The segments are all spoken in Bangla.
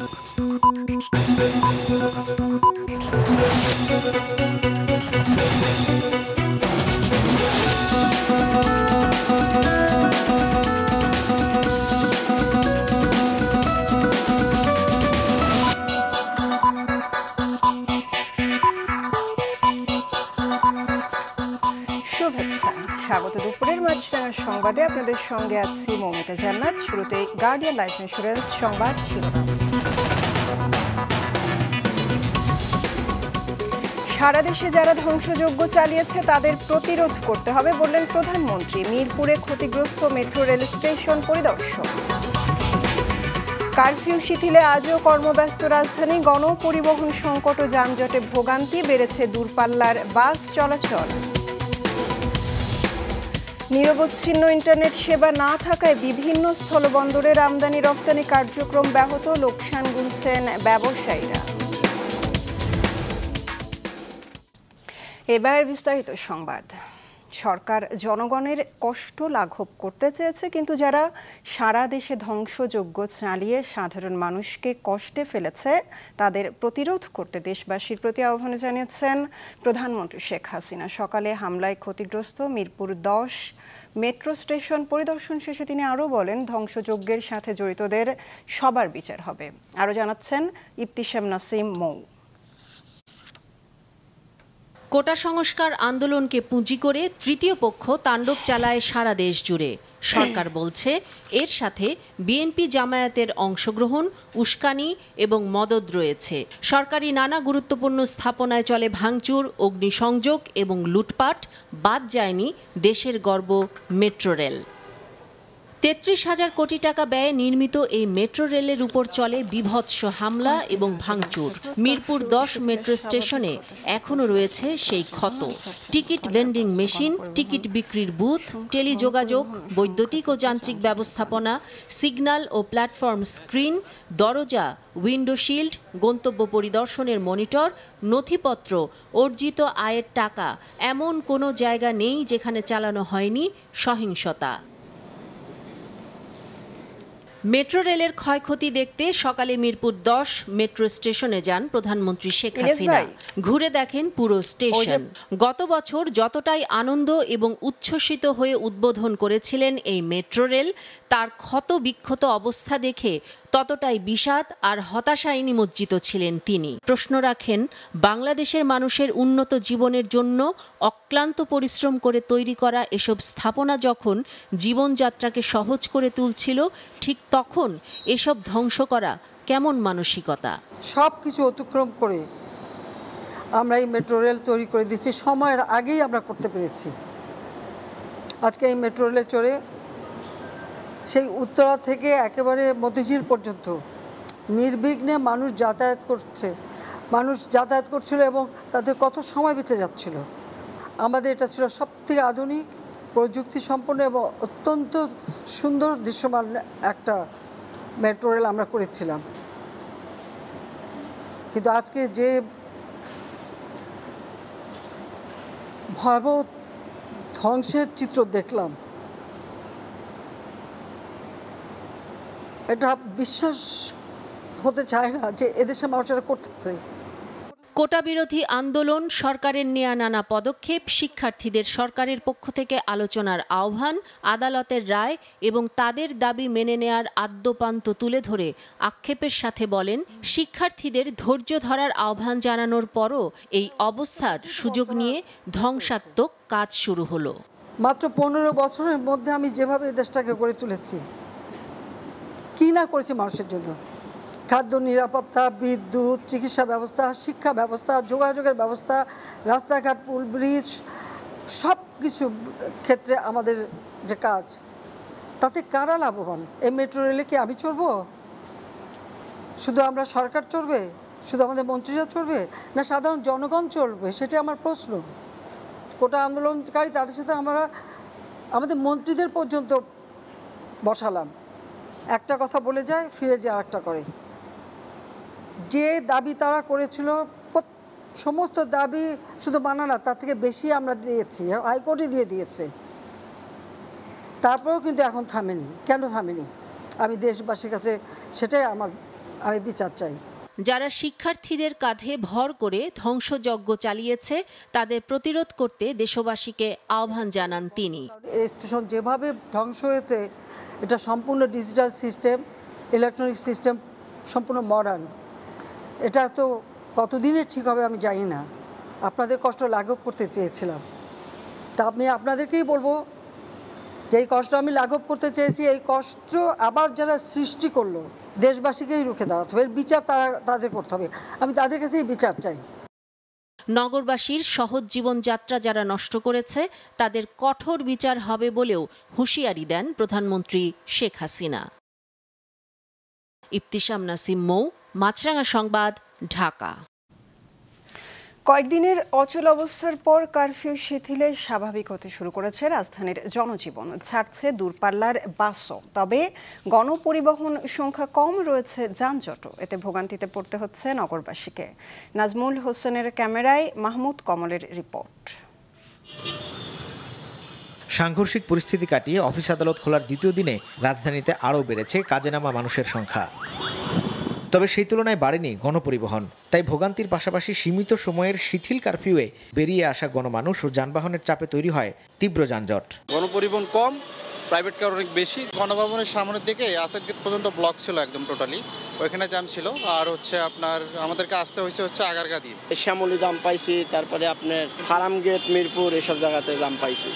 শুভেচ্ছা, স্বাগত দুপুরের মাছরাঙা সংবাদে আপনাদের সঙ্গে আছি মৌমিতা জান্নাত। শুরুতে গার্ডিয়ান লাইফ ইন্স্যুরেন্স সংবাদ শিরোনাম। সারা দেশে যারা ধ্বংসযজ্ঞ চালিয়েছে তাদের প্রতিরোধ করতে হবে বললেন প্রধানমন্ত্রী। মিরপুরে ক্ষতিগ্রস্ত মেট্রো রেল স্টেশন পরিদর্শন। কারফিউ শিথিলে আজও কর্মব্যস্ত রাজধানী, গণপরিবহন সংকট ও যানজটে ভোগান্তি, বেড়েছে দূরপাল্লার বাস চলাচল। নিরবচ্ছিন্ন ইন্টারনেট সেবা না থাকায় বিভিন্ন স্থলবন্দরের আমদানি রপ্তানি কার্যক্রম ব্যাহত, লোকসান গুনছেন ব্যবসায়ীরা। এবার বিস্তারিত সংবাদ। সরকার জনগণের কষ্ট লাঘব করতে চেয়েছে, কিন্তু যারা সারা দেশে ধ্বংসযজ্ঞ চালিয়ে সাধারণ মানুষকে কষ্টে ফেলেছে তাদের প্রতিরোধ করতে দেশবাসীর প্রতি আহ্বান জানিয়েছেন প্রধানমন্ত্রী শেখ হাসিনা। সকালে হামলায় ক্ষতিগ্রস্ত মিরপুর 10 মেট্রো স্টেশন পরিদর্শন শেষে তিনি আরও বলেন, ধ্বংসযজ্ঞের সাথে জড়িতদের সবার বিচার হবে। আরও জানাচ্ছেন ইবতিসাম নাসিম মৌ। কোটা সংস্কার আন্দোলনকে পুঁজি করে তৃতীয় পক্ষ তাণ্ডব চালায় সারা দেশ জুড়ে। সরকার বলছে এর সাথে বিএনপি জামায়াতের অংশগ্রহণ, উস্কানি এবং মদদ রয়েছে। সরকারি নানা গুরুত্বপূর্ণ স্থাপনায় চলে ভাঙচুর, অগ্নিসংযোগ এবং লুটপাট। বাদ যায়নি দেশের গর্ব মেট্রো রেল। 33,000 কোটি টাকা ব্যয়ে নির্মিত এই মেট্রো রেলের উপর চলে বীভৎস হামলা এবং ভাঙচুর। মিরপুর 10 মেট্রো স্টেশনে এখনও রয়েছে সেই ক্ষত। টিকিট ভেন্ডিং মেশিন, টিকিট বিক্রির বুথ, টেলিযোগাযোগ, বৈদ্যুতিক ও যান্ত্রিক ব্যবস্থাপনা, সিগন্যাল ও প্ল্যাটফর্ম স্ক্রিন, দরজা, উইন্ডো শিল্ড, গন্তব্য পরিদর্শনের মনিটর, নথিপত্র, অর্জিত আয়ের টাকা, এমন কোনো জায়গা নেই যেখানে চালানো হয়নি সহিংসতা। মেট্রো রেলের ক্ষয়ক্ষতি দেখতে সকালে মিরপুর 10 মেট্রো স্টেশনে যান প্রধানমন্ত্রী শেখ হাসিনা। ঘুরে দেখেন পুরো স্টেশন। গত বছর যতটাই আনন্দ এবং উচ্ছ্বসিত হয়ে উদ্বোধন করেছিলেন এই মেট্রো রেল, তার ক্ষত বিক্ষত অবস্থা দেখে ততটাই বিষাদ আর হতাশায় নিমজ্জিত ছিলেন তিনি। প্রশ্ন রাখেন, বাংলাদেশের মানুষের উন্নত জীবনের জন্য অক্লান্ত পরিশ্রম করে তৈরি করা এসব স্থাপনা যখন জীবনযাত্রাকে সহজ করে তুলছিল, ঠিক তখন এসব ধ্বংস করা কেমন মানসিকতা? সব কিছু অতিক্রম করে আমরা এই মেট্রো রেল তৈরি করে দিচ্ছি, সময়ের আগেই আমরা করতে পেরেছি। আজকে এই মেট্রো রেলে চড়ে সেই উত্তরা থেকে একেবারে মতিঝিল পর্যন্ত নির্বিঘ্নে মানুষ যাতায়াত করছিল এবং তাদের কত সময় বেঁচে যাচ্ছিল। আমাদের এটা ছিল সবথেকে আধুনিক, প্রযুক্তি সম্পন্ন এবং অত্যন্ত সুন্দর দৃশ্যমান একটা মেট্রো রেল আমরা করেছিলাম। কিন্তু আজকে যে ভয়াবহ ধ্বংসের চিত্র দেখলাম, এটা বিশ্বাস হতে চায় না যে এদেশের মানুষেরা করতে পারে। কোটা বিরোধী আন্দোলন, সরকারের নেয়া নানা পদক্ষেপ, শিক্ষার্থীদের সরকারের পক্ষ থেকে আলোচনার আহ্বান, আদালতের রায় এবং তাদের দাবি মেনে নেয়ার আদ্যোপান্ত তুলে ধরে আক্ষেপের সাথে বলেন, শিক্ষার্থীদের ধৈর্য ধরার আহ্বান জানানোর পরও এই অবস্থার সুযোগ নিয়ে ধ্বংসাত্মক কাজ শুরু হলো। মাত্র 15 বছরের মধ্যে আমি যেভাবে দেশটাকে গড়ে তুলেছি, কি না করেছি মানুষের জন্য। খাদ্য নিরাপত্তা, বিদ্যুৎ, চিকিৎসা ব্যবস্থা, শিক্ষা ব্যবস্থা, যোগাযোগের ব্যবস্থা, রাস্তাঘাট, পুল ব্রিজ, সব কিছু ক্ষেত্রে আমাদের যে কাজ, তাতে কারা লাভবান? এই মেট্রো রেলে কি আমি চড়বো? শুধু আমরা সরকার চড়বে? শুধু আমাদের মন্ত্রীরা চড়বে? না সাধারণ জনগণ চড়বে? সেটা আমার প্রশ্ন। কোটা আন্দোলনকারী তাদের সাথে আমরা আমাদের মন্ত্রীদের পর্যন্ত বসালাম। একটা কথা বলে যায়, ফিরে যায় আরেকটা করে। যে দাবি তারা করেছিল, সমস্ত দাবি শুধু মানা না, তার থেকে বেশি আমরা দিয়েছি, হাইকোর্টে দিয়ে দিয়েছে। তারপরেও কিন্তু এখন থামেনি। কেন থামেনি? আমি দেশবাসীর কাছে সেটাই আমার আমি বিচার চাই। যারা শিক্ষার্থীদের কাঁধে ভর করে ধ্বংসযজ্ঞ চালিয়েছে তাদের প্রতিরোধ করতে দেশবাসীকে আহ্বান জানান তিনি। এই স্টেশন যেভাবে ধ্বংস হয়েছে এটা সম্পূর্ণ ডিজিটাল সিস্টেম, ইলেকট্রনিক সিস্টেম, সম্পূর্ণ মডার্ন। এটা তো কতদিনের ঠিক হবে আমি জানি না। আপনাদের কষ্ট লাঘব করতে চেয়েছিলাম, তা আমি আপনাদেরকেই বলবো যে এই কষ্ট আমি লাঘব করতে চেয়েছি, এই কষ্ট আবার যারা সৃষ্টি করলো দেশবাসীকেই রুখে দাঁড়াতে হবে, এর বিচার তাদের করতে হবে। আমি তাদের কাছেই বিচার চাই। নগরবাসীর সহজ জীবনযাত্রা যারা নষ্ট করেছে তাদের কঠোর বিচার হবে বলেও হুঁশিয়ারি দেন প্রধানমন্ত্রী শেখ হাসিনা। ইবতিসাম নাসিম মৌ, মাছরাঙা সংবাদ, ঢাকা। কয়েকদিনের অচল অবস্থার পর কারফিউ শিথিলে স্বাভাবিক হতে শুরু করেছে রাজধানীর জনজীবন। ছাড়ছে দূরপাল্লার বাসও, তবে গণপরিবহন সংখ্যা কম, রয়েছে যানজটও। এতে ভোগান্তিতে পড়তে হচ্ছে নগরবাসীকে। নাজমুল হোসেনের ক্যামেরায় মাহমুদ কমলের রিপোর্ট। সাংঘর্ষিক পরিস্থিতি কাটিয়ে অফিস আদালত খোলার দ্বিতীয় দিনে রাজধানীতে আরও বেড়েছে কাজে নামা মানুষের সংখ্যা। তবে সেই তুলনায় বাড়েনি গণপরিবহন। তাই ভোগান্তির পাশাপাশি সীমিত সময়ের শিথিল কারফিউয়ে বেরিয়ে আসা গণমানুষ ও যানবাহনের চাপে তৈরি হয় তীব্র যানজট। গণপরিবহন কম, প্রাইভেট কার অনেক বেশি। গণভবনের সামনের দিকে আসাদ গেট পর্যন্ত ব্লক ছিল একদম টোটালি, ওইখানে জ্যাম ছিল। আর আপনার আমাদেরকে আসতে হয়েছে আগারগা দিয়ে। শ্যামলী জাম পাইছি, তারপরে আপনার ফার্ম গেট, মিরপুর, এসব জায়গাতে জাম পাইছি।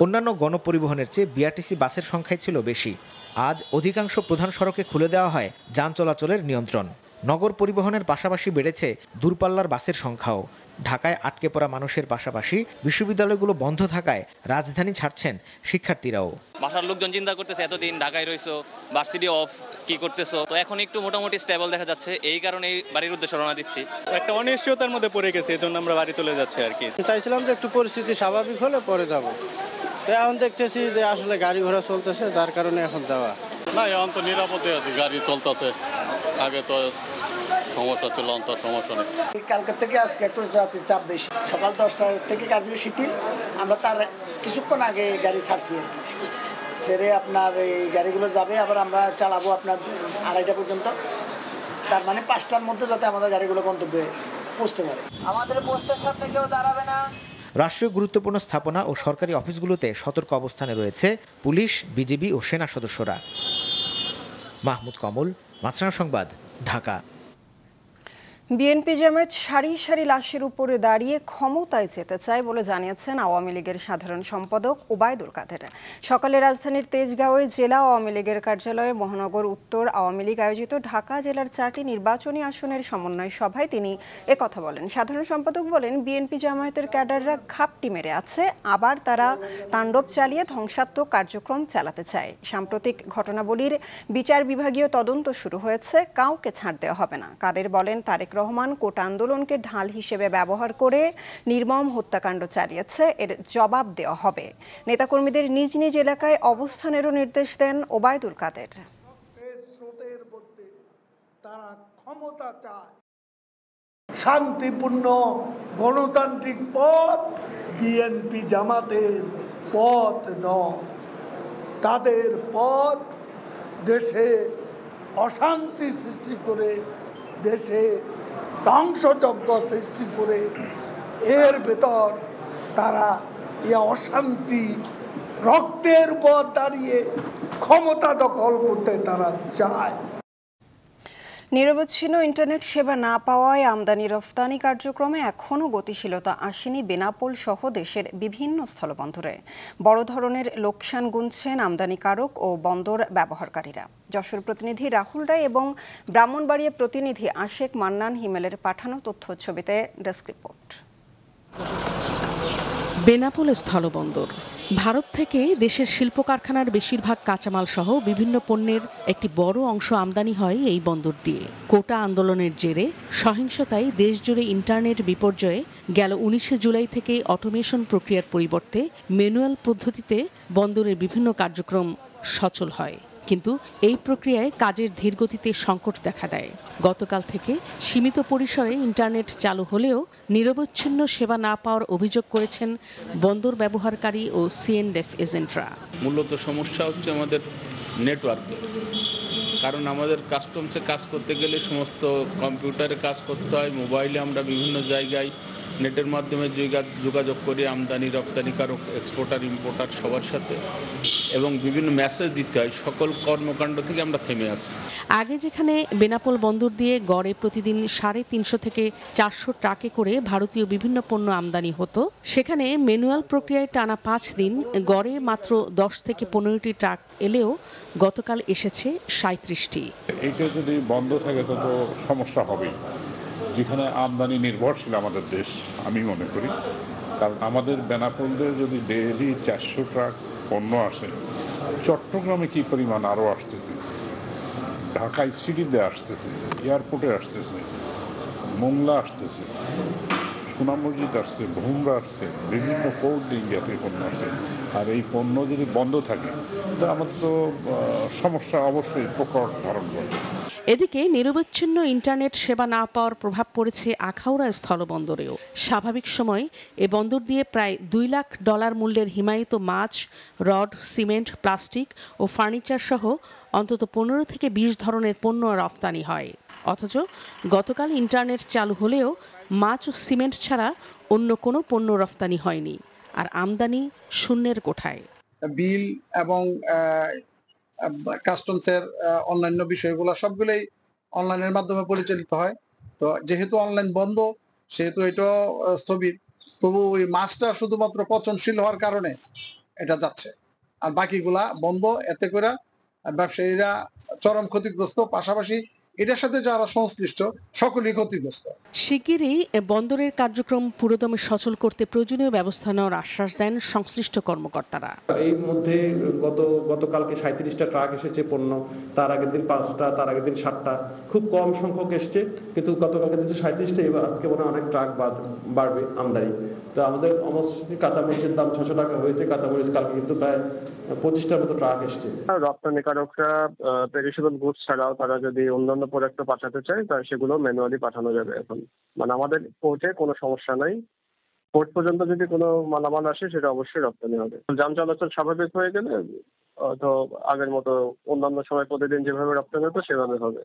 অন্যান্য গণপরিবহনের চেয়ে বিআরটিসি বাসের সংখ্যাই ছিল বেশি। আজ অধিকাংশ প্রধান সড়কে খুলে দেওয়া হয় যান চলাচলের নিয়ন্ত্রণ। নগর পরিবহনের পাশাপাশি বেড়েছে দূরপাল্লার বাসের সংখ্যাও। ঢাকায় আটকে পড়া মানুষের পাশাপাশি বিশ্ববিদ্যালয়গুলো বন্ধ থাকায় রাজধানী ছাড়ছেন শিক্ষার্থীরাও। বাসার লোকজন চিন্তা করতেছে এতদিন ঢাকায় রইছো, ভার্সিটি অফ, কি করতেছো। তো এখন একটু মোটামুটি স্টেবল দেখা যাচ্ছে, এই কারণে বাড়ির উদ্দেশ্যে রওনা দিচ্ছি। একটা অনিশ্চয়তার মধ্যে পড়ে গেছে, এই জন্য আমরা বাড়ি চলে যাচ্ছি আর কি। চাইছিলাম যে একটু পরিস্থিতি স্বাভাবিক হলে পরে যাব, তো এখন দেখতেছি যে আসলে গাড়ি ঘোড়া চলতেছে, যার কারণে এখন যাওয়া। না, এখন তো নিরাপদে আছে, গাড়ি চলতেছে। আগে তো সমস্যা ছিল, অন্তর সমস্যা নেই। কালকে থেকে আজকে একটু যাত্রীর চাপ বেশি। সকাল 10টা থেকে কারফিউ শিথিল, আমরা তার কিছুক্ষণ আগে গাড়ি ছাড়ছি আর কি। সেরে আপনার এই গাড়িগুলো যাবে, আবার আমরা চালাবো আপনার 2:30 পর্যন্ত। তার মানে 5টার মধ্যে যাতে আমাদের গাড়িগুলো গন্তব্যে পৌঁছতে পারে। আমাদের পোস্টের সামনে কেউ দাঁড়াবে না। রাষ্ট্রীয় গুরুত্বপূর্ণ স্থাপনা ও সরকারি অফিসগুলোতে সতর্ক অবস্থানে রয়েছে পুলিশ, বিজিবি ও সেনা সদস্যরা। মাহমুদ কমল, মাছরাঙা সংবাদ, ঢাকা। বিএনপি জামায়াত সারি সারি লাশের উপরে দাঁড়িয়ে ক্ষমতায় যেতে চায় বলে জানিয়েছেন আওয়ামী লীগের সাধারণ সম্পাদক ওবায়দুল কাদের। সকালে রাজধানীর তেজগাঁওয়ে জেলা আওয়ামী লীগের কার্যালয়ে মহানগর উত্তর আওয়ামী লীগ আয়োজিত ঢাকা জেলার 4টি নির্বাচনী আসনের সমন্বয় সভায় তিনি একথা বলেন। সাধারণ সম্পাদক বলেন, বিএনপি জামায়াতের ক্যাডাররা ঘাপটি মেরে আছে, আবার তারা তাণ্ডব চালিয়ে ধ্বংসাত্মক কার্যক্রম চালাতে চায়। সাম্প্রতিক ঘটনাবলীর বিচার বিভাগীয় তদন্ত শুরু হয়েছে, কাউকে ছাড় দেওয়া হবে না। কাদের বলেন, তারেক রহমান কোটা আন্দোলনকে ঢাল হিসেবে ব্যবহার করে নির্মম হত্যাকাণ্ড চালিয়েছে, এর জবাব দেওয়া হবে। নেতাকর্মীদের নিজ নিজ এলাকায় অবস্থানেরও নির্দেশ দেন ওবায়দুল কাদের। তারা ক্ষমতা চায়, শান্তিপূর্ণ গণতান্ত্রিক পথ বিএনপি জামাতের পথ নয়। তাদের পথ দেশে অশান্তি সৃষ্টি করে, দেশে ধ্বংসযজ্ঞ সৃষ্টি করে, এর ভেতর তারা এই অশান্তি রক্তের উপর দাঁড়িয়ে ক্ষমতা দখল করতে তারা চায়। নিরবচ্ছিন্ন ইন্টারনেট সেবা না পাওয়ায় আমদানি রফতানি কার্যক্রমে এখনও গতিশীলতা আসেনি বেনাপোল সহ দেশের বিভিন্ন স্থলবন্দরে। বড় ধরনের লোকসান গুনছেন আমদানিকারক ও বন্দর ব্যবহারকারীরা। যশোর প্রতিনিধি রাহুল রায় এবং ব্রাহ্মণবাড়িয়া প্রতিনিধি আশেক মান্নান হিমেলের পাঠানো তথ্য ছবিতে ডেস্ক রিপোর্ট। বেনাপোল স্থলবন্দর ভারত থেকে দেশের শিল্প কারখানার বেশিরভাগ কাঁচামাল সহ বিভিন্ন পণ্যের একটি বড় অংশ আমদানি হয় এই বন্দর দিয়ে। কোটা আন্দোলনের জেরে সহিংসতায় দেশজুড়ে ইন্টারনেট বিপর্যয়ে গেল 19শে জুলাই থেকে অটোমেশন প্রক্রিয়ার পরিবর্তে ম্যানুয়াল পদ্ধতিতে বন্দরের বিভিন্ন কার্যক্রম সচল হয়, কিন্তু এই প্রক্রিয়ায় কাজের ধীরগতিতে সংকট দেখা দেয়। গতকাল থেকে সীমিত পরিসরে ইন্টারনেট চালু হলেও নিরবচ্ছিন্ন সেবা না পাওয়ার অভিযোগ করেছেন বন্দর ব্যবহারকারী ও সিএনডেফ এজেন্টরা। মূলত সমস্যা হচ্ছে আমাদের নেটওয়ার্কের। কারণ আমাদের কাস্টমসে কাজ করতে গেলে সমস্ত কম্পিউটারে কাজ করতে হয়, মোবাইলে আমরা বিভিন্ন জায়গায় নেটের মাধ্যমে যোগাযোগ করি আমদানি রপ্তানিকারক, এক্সপোর্টার, ইম্পোর্টার সবার সাথে, এবং বিভিন্ন মেসেজ দিতে হয়। সকল কর্মকাণ্ড থেকে আমরা থেমে আসি। আগে যেখানে বেনাপোল বন্দর দিয়ে গড়ে প্রতিদিন 350 থেকে 400 ট্রাকে করে ভারতীয় বিভিন্ন পণ্য আমদানি হতো, সেখানে ম্যানুয়াল প্রক্রিয়ায় টানা 5 দিন গড়ে মাত্র 10 থেকে 15টি ট্রাক এলেও গতকাল এসেছে 37টি। এইটা যদি বন্ধ থাকে তত সমস্যা হবে। যেখানে আমদানি নির্ভরশীল আমাদের দেশ, আমি মনে করি, কারণ আমাদের বেনাপোল দিয়ে যদি ডেইলি 400 ট্রাক পণ্য আসে, চট্টগ্রামে কি পরিমাণ আরও আসতেছে, ঢাকায় সিটিতে আসতেছে, এয়ারপোর্টে আসতেছে, মোংলা আসতেছে, সোনামসজিদ আসছে, ভুমরা আসছে, বিভিন্ন পোর্ট ইন্ডিয়াতে পণ্য আসছে। আর এই পণ্য যদি বন্ধ থাকে তো আমাদের তো সমস্যা অবশ্যই প্রকট ধারণ করবে। এদিকে নিরবচ্ছিন্ন ইন্টারনেট সেবা না পাওয়ার প্রভাব পড়েছে আখাউড়া স্থলবন্দরেও। স্বাভাবিক সময় এ বন্দর দিয়ে প্রায় $2 লাখ মূল্যের হিমায়িত মাছ, রড, সিমেন্ট, প্লাস্টিক ও ফার্নিচার সহ অন্তত 15 থেকে 20 ধরনের পণ্য রফতানি হয়। অথচ গতকাল ইন্টারনেট চালু হলেও মাছ ও সিমেন্ট ছাড়া অন্য কোনো পণ্য রফতানি হয়নি, আর আমদানি শূন্যের কোঠায়। বিল এবং কাস্টমসের অন্যান্য বিষয়গুলো সবগুলোই অনলাইনের মাধ্যমে পরিচালিত হয়। তো যেহেতু অনলাইন বন্ধ, সেহেতু এটা স্থবির। তবু ওই মাছটা শুধুমাত্র পচনশীল হওয়ার কারণে এটা যাচ্ছে, আর বাকিগুলা বন্ধ। এতে করে ব্যবসায়ীরা চরম ক্ষতিগ্রস্ত, পাশাপাশি এটার সাথে যারা সংশ্লিষ্ট সকলেই ক্ষতিগ্রস্ত। শিগগিরই বন্দরের কার্যক্রম পুরোদমে সচল করতে প্রয়োজনীয় ব্যবস্থা নেওয়ার আশ্বাস দেন সংশ্লিষ্ট কর্মকর্তারা। এই মধ্যে গতকালকে 37টা ট্রাক এসেছে পণ্য, তার আগের দিন 5টা, তার আগের দিন 7টা, খুব কম সংখ্যক এসছে। কিন্তু গতকালকে দিন 37টা, এবার আজকে মনে হয় অনেক ট্রাক বাড়বে আমদানি। তো আমাদের কাঁচামরিচের দাম 600 টাকা হয়েছে, কাঁচামরিচ কালকে কিন্তু প্রায় 25টার মতো ট্রাক এসছে। রপ্তানিকারকরা পেরিশেবল গুডস ছাড়াও তারা যদি অন্যান্য প্রোডাক্ট পাঠাতে চায় তাহলে সেগুলো ম্যানুয়ালি পাঠানো যাবে। এখন মানে আমাদের পোর্টে কোনো সমস্যা নাই, পোর্ট পর্যন্ত যদি কোনো মালামাল আসে সেটা অবশ্যই রপ্তানি হবে। যান চলাচল স্বাভাবিক হয়ে গেলে তো আগের মতো অন্যান্য সময় প্রতিদিন যেভাবে রপ্তানি হতো সেভাবে হবে।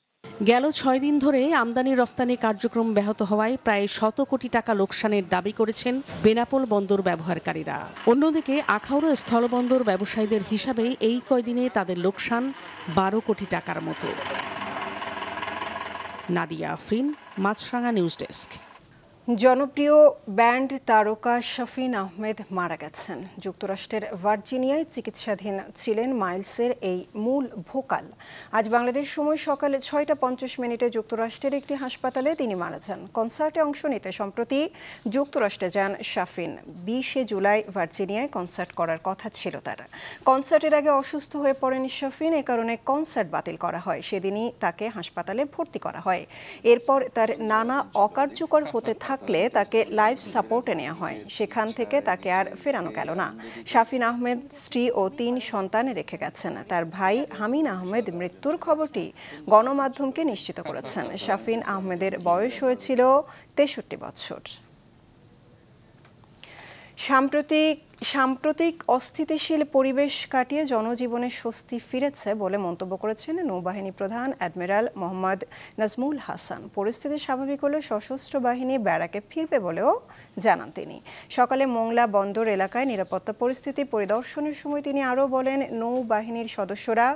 গেল 6 দিন ধরে আমদানি রফতানি কার্যক্রম ব্যাহত হওয়ায় প্রায় 100 কোটি টাকা লোকসানের দাবি করেছেন বেনাপোল বন্দর ব্যবহারকারীরা। অন্যদিকে আখাউড়া স্থলবন্দর ব্যবসায়ীদের হিসাবে এই কয়দিনে তাদের লোকসান 12 কোটি টাকার মতো। নাদিয়া আফরিন, মাছরাঙা নিউজ ডেস্ক। জনপ্রিয় ব্যান্ড তারকা শাফিন আহমেদ মারা গেছেন। যুক্তরাষ্ট্রের ভার্জিনিয়ায় চিকিৎসাধীন ছিলেন মাইলসের এই মূল ভোকাল। আজ বাংলাদেশ সময় সকালে 6:50 যুক্তরাষ্ট্রের একটি হাসপাতালে তিনি মারা যান। কনসার্টে অংশ নিতে সম্প্রতি যুক্তরাষ্ট্রে যান শাফিন। 20 জুলাই ভার্জিনিয়ায় কনসার্ট করার কথা ছিল তার। কনসার্টের আগে অসুস্থ হয়ে পড়েন শাফিন, এ কারণে কনসার্ট বাতিল করা হয়। সেদিনই তাকে হাসপাতালে ভর্তি করা হয়। এরপর তার নানা অকার্যকর হতে থাকলে তাকে লাইফ সাপোর্টে নেওয়া হয়। সেখান থেকে তাকে আর ফেরানো গেল না। শাফিন আহমেদ স্ত্রী ও 3 সন্তান রেখে গেছেন। তার ভাই হামিন আহমেদ মৃত্যুর খবরটি গণমাধ্যমকে নিশ্চিত করেছেন। শাফিন আহমেদের বয়স হয়েছিল 63 বছর। সাম্প্রতিক অস্থিতিশীল পরিবেশ কাটিয়ে জনজীবনে স্বস্তি ফিরেছে বলে মন্তব্য করেছেন নৌবাহিনী প্রধান অ্যাডমিরাল মোহাম্মদ নাজমুল হাসান। পরিস্থিতি স্বাভাবিক হলে সশস্ত্র বাহিনী ব্যারাকে ফিরবে বলেও জানান তিনি। সকালে মোংলা বন্দর এলাকায় নিরাপত্তা পরিস্থিতি পরিদর্শনের সময় তিনি আরও বলেন, নৌবাহিনীর সদস্যরা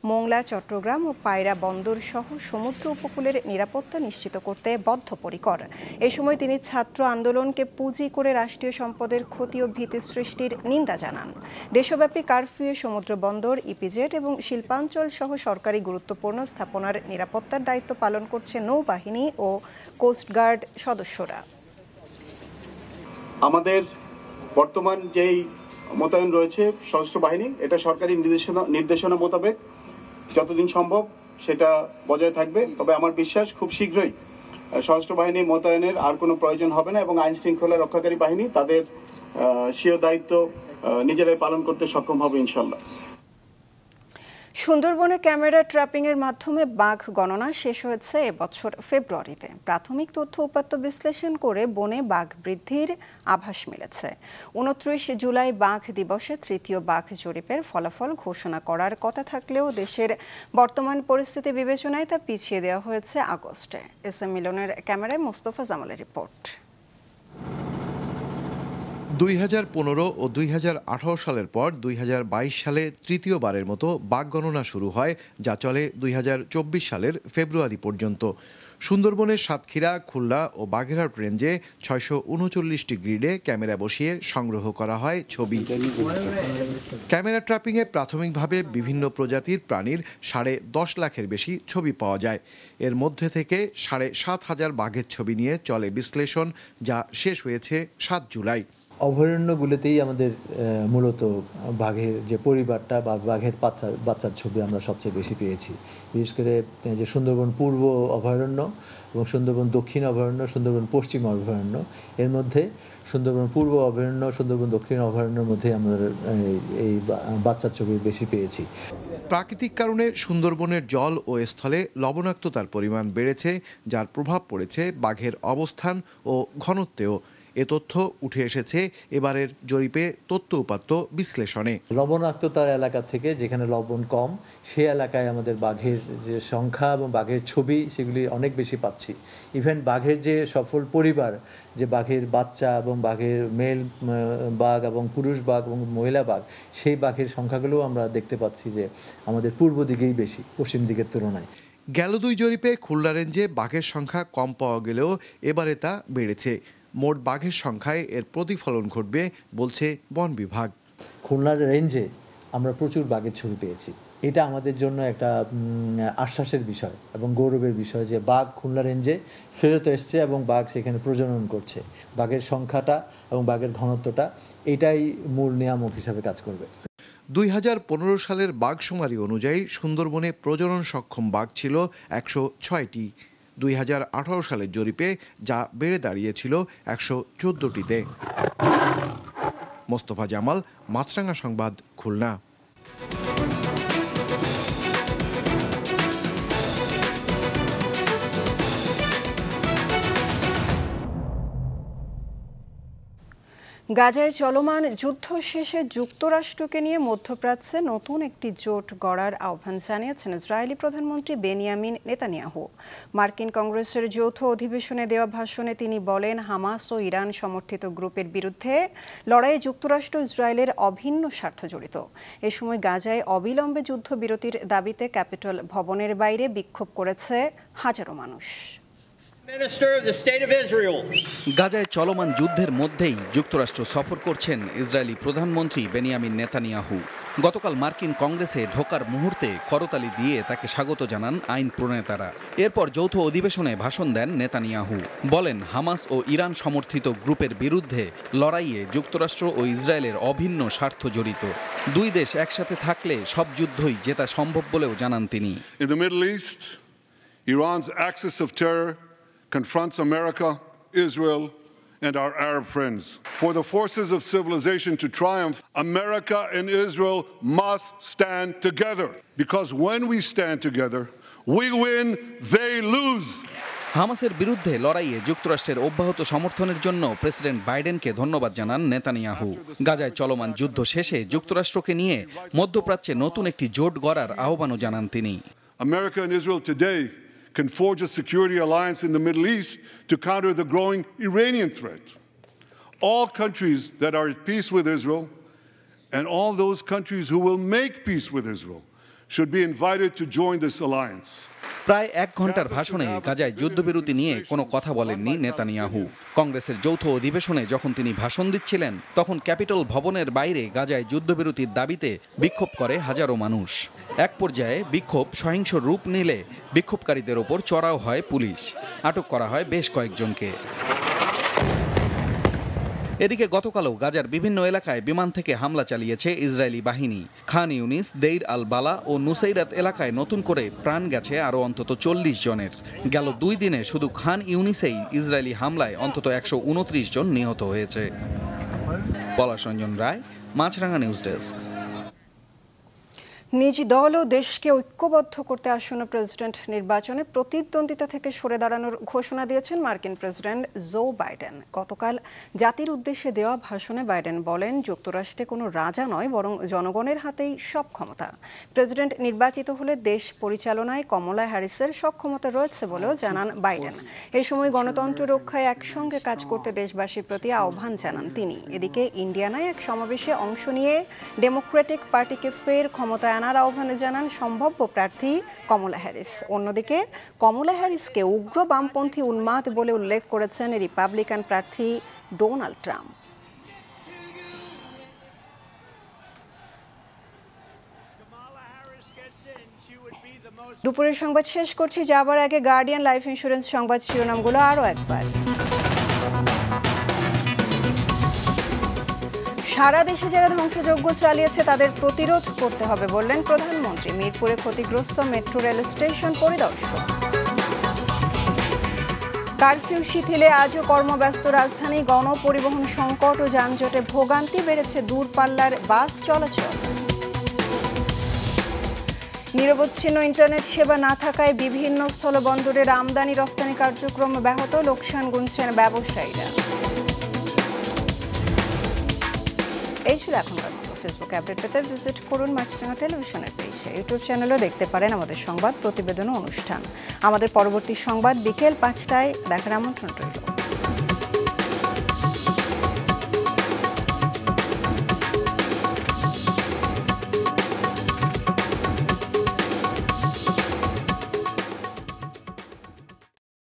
মোংলা, চট্টগ্রাম ও পায়রা বন্দর সহ সমুদ্র উপকূলের নিরাপত্তা নিশ্চিত করতে বদ্ধপরিকর। এ সময় তিনি ছাত্র আন্দোলনকে পুঁজি করে রাষ্ট্রীয় সম্পদের ক্ষতি ও ভীতি সৃষ্টির নিন্দা জানান। দেশব্যাপী কারফিউ, সমুদ্র বন্দর, ইপিজেড এবং শিল্পাঞ্চল সহ সরকারি গুরুত্বপূর্ণ স্থাপনার নিরাপত্তার দায়িত্ব পালন করছে নৌবাহিনী ও কোস্টগার্ড সদস্যরা। আমাদের বর্তমান যেই মোতায়েন রয়েছে সশস্ত্র বাহিনী, এটা সরকারি নির্দেশনা মোতাবেক যতদিন সম্ভব সেটা বজায় থাকবে। তবে আমার বিশ্বাস খুব শীঘ্রই সশস্ত্র বাহিনী মোতায়েনের আর কোনো প্রয়োজন হবে না এবং আইন শৃঙ্খলা রক্ষাকারী বাহিনী তাদের স্বীয় দায়িত্ব নিজেরাই পালন করতে সক্ষম হবে ইনশাল্লাহ। সুন্দরবনে ক্যামেরা ট্র্যাপিংয়ের মাধ্যমে বাঘ গণনা শেষ হয়েছে এবছর ফেব্রুয়ারিতে। প্রাথমিক তথ্য উপাত্ত বিশ্লেষণ করে বনে বাঘ বৃদ্ধির আভাস মিলেছে। 29 জুলাই বাঘ দিবসে তৃতীয় বাঘ জরিপের ফলাফল ঘোষণা করার কথা থাকলেও দেশের বর্তমান পরিস্থিতি বিবেচনায় তা পিছিয়ে দেওয়া হয়েছে আগস্টে। এস এম মিলনের ক্যামেরায় মোস্তফা জামালের রিপোর্ট। 2015 ও 2018 সালের পর 2022 সালে তৃতীয়বারের মতো বাঘ গণনা শুরু হয়, যা চলে 2024 সালের ফেব্রুয়ারি পর্যন্ত। সুন্দরবনের সাতক্ষীরা, খুলনা ও বাগেরহাট রেঞ্জে 639টি গ্রিডে ক্যামেরা বসিয়ে সংগ্রহ করা হয় ছবি। ক্যামেরা ট্র্যাপিংয়ে প্রাথমিকভাবে বিভিন্ন প্রজাতির প্রাণীর 10.5 লাখের বেশি ছবি পাওয়া যায়। এর মধ্যে থেকে 7,500 বাঘের ছবি নিয়ে চলে বিশ্লেষণ, যা শেষ হয়েছে 7 জুলাই। অভয়ারণ্যগুলোতেই আমাদের মূলত বাঘের যে পরিবারটা বা বাঘের বাচ্চার ছবি আমরা সবচেয়ে বেশি পেয়েছি। বিশেষ করে যে সুন্দরবন পূর্ব অভয়ারণ্য এবং সুন্দরবন দক্ষিণ অভয়ারণ্য, সুন্দরবন পশ্চিম অভয়ারণ্য, এর মধ্যে সুন্দরবন পূর্ব অভয়ারণ্য, সুন্দরবন দক্ষিণ অভয়ারণ্যের মধ্যে আমরা এই বাচ্চার ছবি বেশি পেয়েছি। প্রাকৃতিক কারণে সুন্দরবনের জল ও স্থলে লবণাক্ততার পরিমাণ বেড়েছে, যার প্রভাব পড়েছে বাঘের অবস্থান ও ঘনত্বেও। এ তথ্য উঠে এসেছে এবারের জরিপে তথ্য উপাত্ত বিশ্লেষণে। লবণাক্ততার এলাকা থেকে যেখানে লবণ কম, সে এলাকায় আমাদের বাঘের যে সংখ্যা এবং বাঘের ছবি সেগুলি অনেক বেশি পাচ্ছি। ইভেন বাঘের যে সফল পরিবার, যে বাঘের বাচ্চা এবং বাঘের মেল বাঘ এবং পুরুষ বাঘ এবং মহিলা বাঘ, সেই বাঘের সংখ্যাগুলোও আমরা দেখতে পাচ্ছি যে আমাদের পূর্ব দিকেই বেশি পশ্চিম দিকের তুলনায়। গেল 2 জরিপে খুলনা রেঞ্জে বাঘের সংখ্যা কম পাওয়া গেলেও এবারে তা বেড়েছে। মোট বাঘের সংখ্যায় এর প্রতিফলন ঘটবে বলছে বন বিভাগ। খুলনা রেঞ্জে আমরা প্রচুর বাঘের ছবি পেয়েছি। এটা আমাদের জন্য একটা আশ্বাসের বিষয় এবং গৌরবের বিষয় যে বাঘ খুলনা রেঞ্জে ফেরত এসছে এবং বাঘ সেখানে প্রজনন করছে। বাঘের সংখ্যাটা এবং বাঘের ঘনত্বটা এটাই মূল নিয়ামক হিসাবে কাজ করবে। 2015 সালের বাঘ শুমারি অনুযায়ী সুন্দরবনে প্রজনন সক্ষম বাঘ ছিল 106টি। 2018 সালের জরিপে যা বেড়ে দাঁড়িয়েছিল 114টিতে। মোস্তফা জামাল, মাছরাঙা সংবাদ, খুলনা। গাজায় চলমান যুদ্ধ শেষে যুক্তরাষ্ট্রকে নিয়ে মধ্যপ্রাচ্যে নতুন একটি জোট গড়ার আহ্বান জানিয়েছেন ইসরায়েলি প্রধানমন্ত্রী বেনিয়ামিন নেতানিয়াহু। মার্কিন কংগ্রেসের যৌথ অধিবেশনে দেওয়া ভাষণে তিনি বলেন, হামাস ও ইরান সমর্থিত গ্রুপের বিরুদ্ধে লড়াইয়ে যুক্তরাষ্ট্র ইসরায়েলের অভিন্ন স্বার্থ জড়িত। এ সময় গাজায় অবিলম্বে যুদ্ধবিরতির দাবিতে ক্যাপিটল ভবনের বাইরে বিক্ষোভ করেছে হাজারো মানুষ। গাজায় চলমান যুদ্ধের মধ্যেই যুক্তরাষ্ট্র সফর করছেন ইসরায়েলি প্রধানমন্ত্রী বেনিয়ামিন নেতানিয়াহু। গতকাল মার্কিন কংগ্রেসে ঢোকার মুহূর্তে করতালি দিয়ে তাকে স্বাগত জানান আইন প্রণেতারা। এরপর যৌথ অধিবেশনে ভাষণ দেন নেতানিয়াহু। বলেন, হামাস ও ইরান সমর্থিত গ্রুপের বিরুদ্ধে লড়াইয়ে যুক্তরাষ্ট্র ও ইসরায়েলের অভিন্ন স্বার্থ জড়িত। দুই দেশ একসাথে থাকলে সব যুদ্ধই জেতা সম্ভব বলেও জানান তিনি। In the Middle East, Iran's axis of terror confronts America, Israel, and our Arab friends. For the forces of civilization to triumph, America and Israel must stand together. Because when we stand together, we win, they lose. হামাসের বিরুদ্ধে লড়াইয়ে যুক্তরাষ্ট্রের অব্যাহত সমর্থনের জন্য প্রেসিডেন্ট বাইডেনকে ধন্যবাদ জানান নেতানিয়াহু। গাজায় চলমান যুদ্ধ শেষে যুক্তরাষ্ট্রকে নিয়ে মধ্যপ্রাচ্যে নতুন একটি জোট গড়ার আহ্বানও জানান তিনি। America and Israel today can forge a security alliance in the Middle East to counter the growing Iranian threat. All countries that are at peace with Israel and all those countries who will make peace with Israel should be invited to join this alliance. প্রায় 1 ঘন্টার ভাষণে গাজায় যুদ্ধবিরতি নিয়ে কোনো কথা বলেননি নেতানিয়াহু। কংগ্রেসের যৌথ অধিবেশনে যখন তিনি ভাষণ দিচ্ছিলেন, তখন ক্যাপিটল ভবনের বাইরে গাজায় যুদ্ধবিরতির দাবিতে বিক্ষোভ করে হাজারো মানুষ। এক পর্যায়ে বিক্ষোভ সহিংস রূপ নিলে বিক্ষোভকারীদের ওপর চড়াও হয় পুলিশ। আটক করা হয় বেশ কয়েকজনকে। এদিকে গতকালও গাজার বিভিন্ন এলাকায় বিমান থেকে হামলা চালিয়েছে ইসরায়েলি বাহিনী। খান ইউনিস, দেইর আল বালা ও নুসাইরাত এলাকায় নতুন করে প্রাণ গেছে আরও অন্তত 40 জনের। গেল 2 দিনে শুধু খান ইউনিসেই ইসরায়েলি হামলায় অন্তত 129 জন নিহত হয়েছে। পলাশ রঞ্জন রায়, মাছরাঙা নিউজ ডেস্ক। নিজ দল ও দেশকে ঐক্যবদ্ধ করতে আসন্ন প্রেসিডেন্ট নির্বাচনে প্রতিদ্বন্দ্বিতা থেকে সরে দাঁড়ানোর ঘোষণা দিয়েছেন মার্কিন প্রেসিডেন্ট জো বাইডেন। গতকাল জাতির উদ্দেশ্যে দেওয়া ভাষণে বাইডেন বলেন, যুক্তরাষ্ট্রে কোনো রাজা নয়, বরং জনগণের হাতেই সব ক্ষমতা। প্রেসিডেন্ট নির্বাচিত হলে দেশ পরিচালনায় কমলা হ্যারিসের সক্ষমতা রয়েছে বলেও জানান বাইডেন। এই সময় গণতন্ত্র রক্ষায় একসঙ্গে কাজ করতে দেশবাসীর প্রতি আহ্বান জানান তিনি। এদিকে ইন্ডিয়ানায় এক সমাবেশে অংশ নিয়ে ডেমোক্রেটিক পার্টিকে ফের ক্ষমতায় আনার আহ্বানে জানান সম্ভাব্য প্রার্থী কমলা হ্যারিস। অন্যদিকে কমলা হ্যারিসকে উগ্র বামপন্থী উন্মাদ বলে উল্লেখ করেছেন রিপাবলিকান প্রার্থী ডোনাল্ড ট্রাম্প। দুপুরের সংবাদ শেষ করছি, যাবার আগে গার্ডিয়ান লাইফ ইন্স্যুরেন্স সংবাদ শিরোনামগুলো আরও একবার। সারা দেশে যারা ধ্বংসযজ্ঞ চালিয়েছে তাদের প্রতিরোধ করতে হবে বললেন প্রধানমন্ত্রী। মিরপুরে ক্ষতিগ্রস্ত মেট্রো রেল স্টেশন পরিদর্শন। কারফিউ শিথিলে আজও কর্মব্যস্ত রাজধানী। গণপরিবহন সংকট ও যানজটে ভোগান্তি বেড়েছে দূরপাল্লার বাস চলাচল। নিরবচ্ছিন্ন ইন্টারনেট সেবা না থাকায় বিভিন্ন স্থলবন্দরের আমদানি রপ্তানি কার্যক্রম ব্যাহত, লোকসান গুনছেন ব্যবসায়ীরা। এই ছিল এখনকার মতো। ফেসবুক আপডেট পেতে ভিজিট করুন মাছরাঙা টেলিভিশনের পেজে। ইউটিউব চ্যানেলও দেখতে পারেন আমাদের সংবাদ, প্রতিবেদন ও অনুষ্ঠান। আমাদের পরবর্তী সংবাদ বিকেল 5টায় দেখার আমন্ত্রণ রইল।